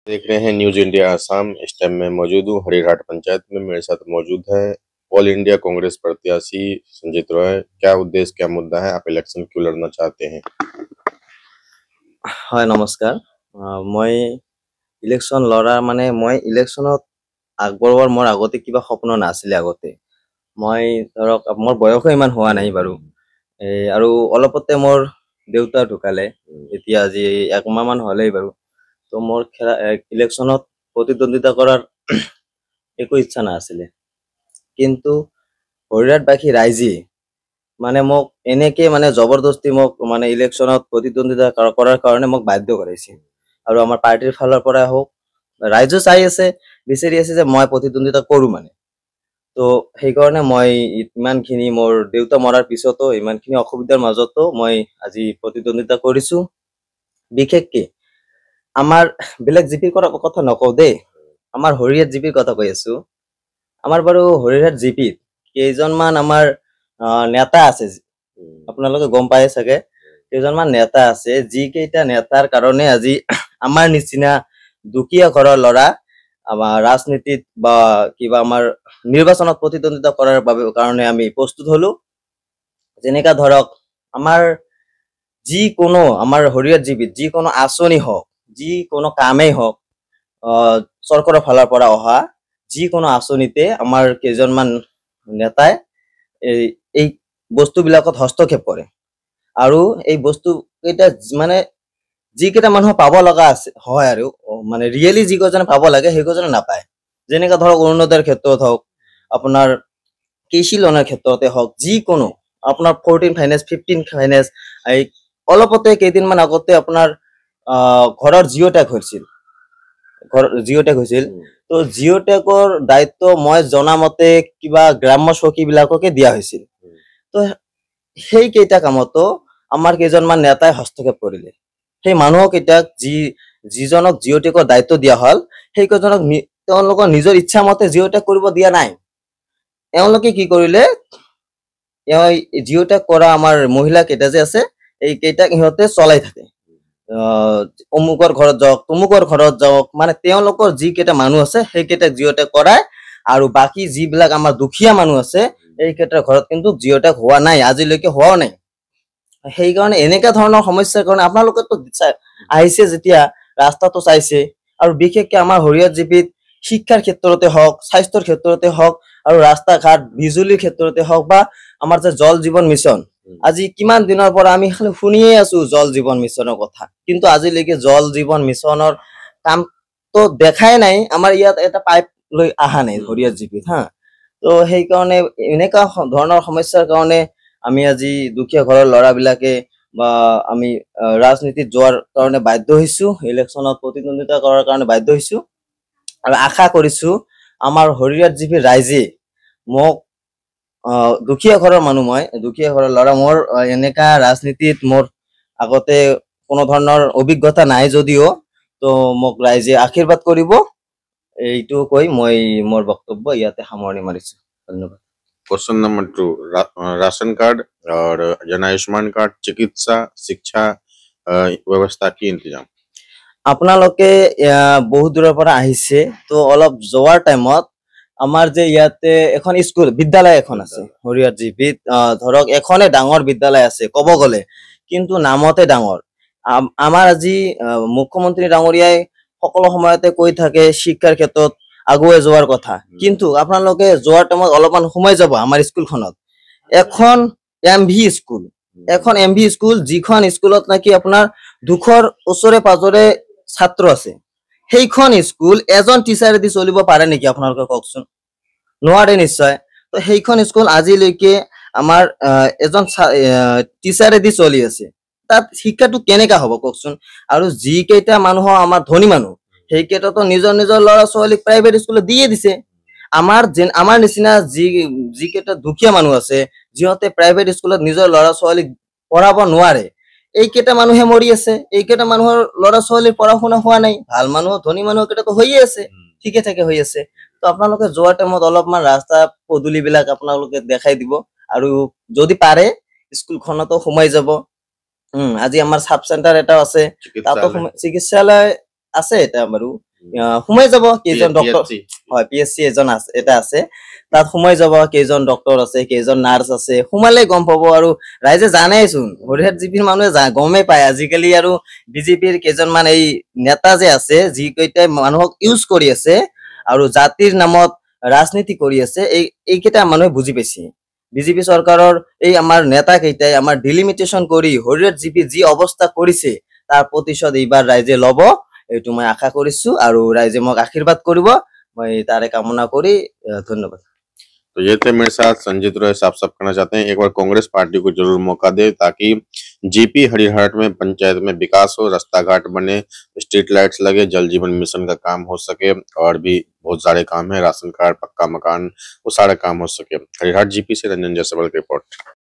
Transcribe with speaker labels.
Speaker 1: देख रहे हैं न्यूज इंडिया आसाम। इस टाइम में मौजूद हूँ हरिहरहाट पंचायत में। मेरे साथ मौजूद है ऑल इंडिया कांग्रेस प्रत्याशी संजीत रॉय। क्या उद्देश्य, क्या मुद्दा है, आप इलेक्शन क्यों लड़ना चाहते हैं?
Speaker 2: হয় নমস্কাৰ মই ইলেকশ্যন লৰা মানে মই ইলেকশ্যনত আগবঢ়োৱাৰ মোৰ আগতে কিবা সপোন নাছিলে। আগতে মই ধৰক মোৰ বয়সো ইমান হোৱা নাই বাৰু, আৰু অলপতে মোৰ দেউতা ঢুকালে, এতিয়া আজি একমাহ মান হ'লেই বাৰু। তো মোৰ ইলেকশ্যনত প্ৰতিদ্বন্দ্বিতা কৰাৰ একো ইচ্ছা নাছিলে, কিন্তু হৰিহৰবাসী ৰাইজে মানে মোক এনেকে মানে জবৰদস্তি মোক মানে ইলেকশ্যনত প্ৰতিদ্বন্দ্বিতা কৰাৰ কাৰণে মোক বাধ্য কৰাইছে। আৰু আমাৰ পাৰ্টিৰ ফালৰ পৰা হওক, ৰাইজো চাই আছে, বিচাৰি আছে যে মই প্ৰতিদ্বন্দ্বিতা কৰোঁ মানে। তো সেইকাৰণে মই ইমানখিনি মোৰ দেউতা মৰাৰ পিছতো ইমানখিনি অসুবিধাৰ মাজতো মই আজি প্ৰতিদ্বন্দ্বিতা কৰিছোঁ। বিশেষকে আমাৰ বেলেগ জিপিৰ কথা নকওঁ দেই, আমাৰ হৰিহৰ জিপিৰ কথা কৈ আছো। আমাৰ বাৰু হৰিহৰ জিপিত কেইজনমান আমাৰ নেতা আছে, আপোনালোকে গম পায় চাগে, কেইজনমান নেতা আছে যিকেইটা নেতাৰ কাৰণে আজি আমাৰ নিচিনা দুখীয়া ঘৰৰ ল'ৰা আমাৰ ৰাজনীতিত বা কিবা আমাৰ নিৰ্বাচনত প্ৰতিদ্বন্দ্বিতা কৰাৰ বাবে কাৰণে আমি প্ৰস্তুত হলো। যেনেকা ধৰক আমাৰ যিকোনো আমাৰ হৰিহৰ জিপিত যিকোনো আঁচনি হওক, যিকোনো কামেই হওক, চৰকাৰৰ ফালৰ পৰা অহা যিকোনো আঁচনিতে আমাৰ কেইজনমান নেতাই এই বস্তুবিলাকত হস্তক্ষেপ কৰে। আৰু এই বস্তু কেইটা মানে যিকেইটা মানুহ পাব লগা আছে হয়, আৰু মানে ৰিয়েলি যিকেইজনে পাব লাগে সেইকেইজনে নাপায়। যেনেকৈ ধৰক অৰুণোদয়ৰ ক্ষেত্ৰত হওক, আপোনাৰ কৃষি লোনৰ ক্ষেত্ৰতে হওক, যিকোনো আপোনাৰ 14 ফাইনেন্স 15 ফাইনেন্স, এই অলপতে কেইদিনমান আগতে আপোনাৰ ঘৰৰ জিঅ' টেগ হৈছিল, তো জিঅ' টেগৰ দায়িত্ব মই জনামতে কিবা গ্ৰাম্য চকীবিলাককে দিয়া হৈছিল। তো সেইকেইটা কামতো আমাৰ কেইজনমান নেতাই হস্তক্ষেপ কৰিলে। সেই মানুহকেইটাক যিজনক জিঅ' টেগৰ দায়িত্ব দিয়া হ'ল, সেইকেইজনক তেওঁলোকৰ নিজৰ ইচ্ছা মতে জিঅ' টেগ কৰিব দিয়া নাই। এওঁলোকে কি কৰিলে, জিঅ' টেগ কৰা আমাৰ মহিলা কেইটা যে আছে, এই কেইটাক ইহঁতে চলাই থাকে। অমুকৰ ঘৰত যাওক, তমুকৰ ঘৰত যাওক, মানে তেওঁলোকৰ যিকেইটা মানুহ আছে সেইকেইটাক জিঅ' টেগ কৰায়, আৰু বাকী যিবিলাক আমাৰ দুখীয়া মানুহ আছে এইকেইটাৰ ঘৰত কিন্তু জিঅ' টেগ হোৱা নাই, আজিলৈকে হোৱাও নাই। সেইকাৰণে এনেকুৱা ধৰণৰ সমস্যাৰ কাৰণে আপোনালোকেতো আহিছে যেতিয়া ৰাস্তাটো চাইছে, আৰু বিশেষকে আমাৰ হৰিহৰ জিপিত শিক্ষাৰ ক্ষেত্ৰতে হওক, স্বাস্থ্যৰ ক্ষেত্ৰতে হওক, আৰু ৰাস্তা ঘাট বিজুলীৰ ক্ষেত্ৰতে হওক, বা আমাৰ যে জল জীৱন মিছন, আজি কিমান দিনৰ পৰা আমি শুনিয়ে আছো জল জীৱন মিছনৰ কথা, কিন্তু আজিলৈকে জল জীৱন মিছনৰ কামটো দেখাই নাই। আমাৰ ইয়াত এটা পাইপ লৈ অহা নাই হৰিহৰ জিপিত হা। তো সেইকাৰণে এনেকুৱা ধৰণৰ সমস্যাৰ কাৰণে আমি আজি দুখীয়া ঘৰৰ ল'ৰাবিলাকে বা আমি ৰাজনীতিত যোৱাৰ কাৰণে বাধ্য হৈছো, ইলেকশ্যনত প্ৰতিদ্বন্দ্বিতা কৰাৰ কাৰণে বাধ্য হৈছো। আৰু আশা কৰিছো আমাৰ হৰিহৰ জিপিৰ ৰাইজে মোক, দুখীয়া ঘৰৰ মানুহ, মই দুখীয়া ঘৰৰ ল'ৰা, মোৰ এনেকা ৰাজনীতিত মোৰ আগতে কোনো ধৰণৰ অভিজ্ঞতা নাই যদিও, তো মোক ৰাইজে আশীৰ্বাদ কৰিব, এইটো কৈ মই মোৰ বক্তব্য ইয়াতে সামৰণি মাৰিছো। ধন্যবাদ।
Speaker 1: क्वेश्चन नंबर 2, राशन कार्ड और जन आयुष्मान कार्ड, चिकित्सा, शिक्षा व्यवस्था की इंतजाम?
Speaker 2: আপোনালোকে বহুত দূৰৰ পৰা আহিছে, তো অলপ যোৱাৰ টাইমত আমাৰ যে ইয়াতে এখন স্কুল বিদ্যালয় এখন আছে হৰিহৰ জিপিত, ধৰক এখনে ডাঙৰ বিদ্যালয় আছে ক'ব গ'লে, কিন্তু নামতে ডাঙৰ। আমাৰ আজি মুখ্যমন্ত্ৰী ডাঙৰীয়াই সকলো সময়তে কৈ থাকে শিক্ষাৰ ক্ষেত্ৰত আগুৱাই যোৱাৰ কথা, কিন্তু আপোনালোকে যোৱাৰ টাইমত অলপমান সোমাই যাব আমাৰ স্কুলখনত, এখন এমভি স্কুল, যিখন স্কুলত নাকি আপোনাৰ 200ৰ ওচৰে পাজৰে ছাত্ৰ আছে। সেইখন স্কুল এজন টিচাৰেদি চলিব পাৰে নেকি আপোনালোকে কওকচোন? নোৱাৰে নিশ্চয়। তো সেইখন স্কুল আজিলৈকে আমাৰ এজন টিচাৰেদি চলি আছে, তাত শিক্ষাটো কেনেকা হ'ব কওকচোন? আৰু যিকেইটা মানুহ আমাৰ ধনী মানুহ, সেইকেইটাতো নিজৰ নিজৰ ল'ৰা ছোৱালীক প্ৰাইভেট স্কুলত দিয়ে দিছে। আমাৰ নিচিনা যিকেইটা দুখীয়া মানুহ আছে, যিহঁতে প্ৰাইভেট স্কুলত নিজৰ ল'ৰা ছোৱালীক পঢ়াব নোৱাৰে, এইকেইটা মানুহে মৰি আছে। এইকেইটা মানুহৰ ল'ৰা ছোৱালীৰ পঢ়া শুনা হোৱা নাই, ভাল মানুহ ধনী মানুহ কেইটাতো হৈয়ে আছে, ঠিকে থাকে হৈ আছে। তো আপোনালোকে যোৱাৰ টাইমত অলপমান ৰাস্তা পদূলিবিলাক আপোনালোকে দেখাই দিব, আৰু যদি পাৰে স্কুলখনতো সোমাই যাব। আজি আমাৰ সাব চেণ্টাৰ এটা আছে, তাতো চিকিৎসালয় আছে এটা বাৰু, সোমাই যাব কেইজন ডক্টৰ
Speaker 1: PHC
Speaker 2: হয় PSC এজন আছে এটা আছে তাত সোমাই যাব কেইজন ডক্টৰ আছে কেইজন নাৰ্ছ আছে সোমালে গম পাব আৰু ৰাইজে জানেইচোন হৰিহাট জিপিৰ মানুহে গমেই পায় আজিকালি আৰু বিজেপিৰ কেইজনমান এই নেতা যে আছে যি কেইটাই মানুহক ইউজ কৰি আছে আৰু জাতিৰ নামত ৰাজনীতি কৰি আছে এইকেইটা মানুহে বুজি পাইছে বিজেপি চৰকাৰৰ এই আমাৰ নেতা কেইটাই আমাৰ ডিলিমিটেশন কৰি হৰিহাট জিপি যি অৱস্থা কৰিছে তাৰ প্ৰতিশোধ এইবাৰ ৰাইজে ল'ব এইটো মই আশা কৰিছো আৰু ৰাইজে মোক আশীৰ্বাদ কৰিব মই তাৰে কামনা কৰি ধন্যবাদ
Speaker 1: तो ये थे मेरे साथ संजीत रॉय साफ करना चाहते हैं एक बार कांग्रेस पार्टी को जरूर मौका दे ताकि जीपी हरिहरहाट में पंचायत में विकास हो रास्ता घाट बने स्ट्रीट लाइट्स लगे जल जीवन मिशन का काम हो सके और भी बहुत सारे काम है राशन कार्ड पक्का मकान वो सारे काम हो सके हरिहरहाट जीपी से रंजन जायसवाल की रिपोर्ट।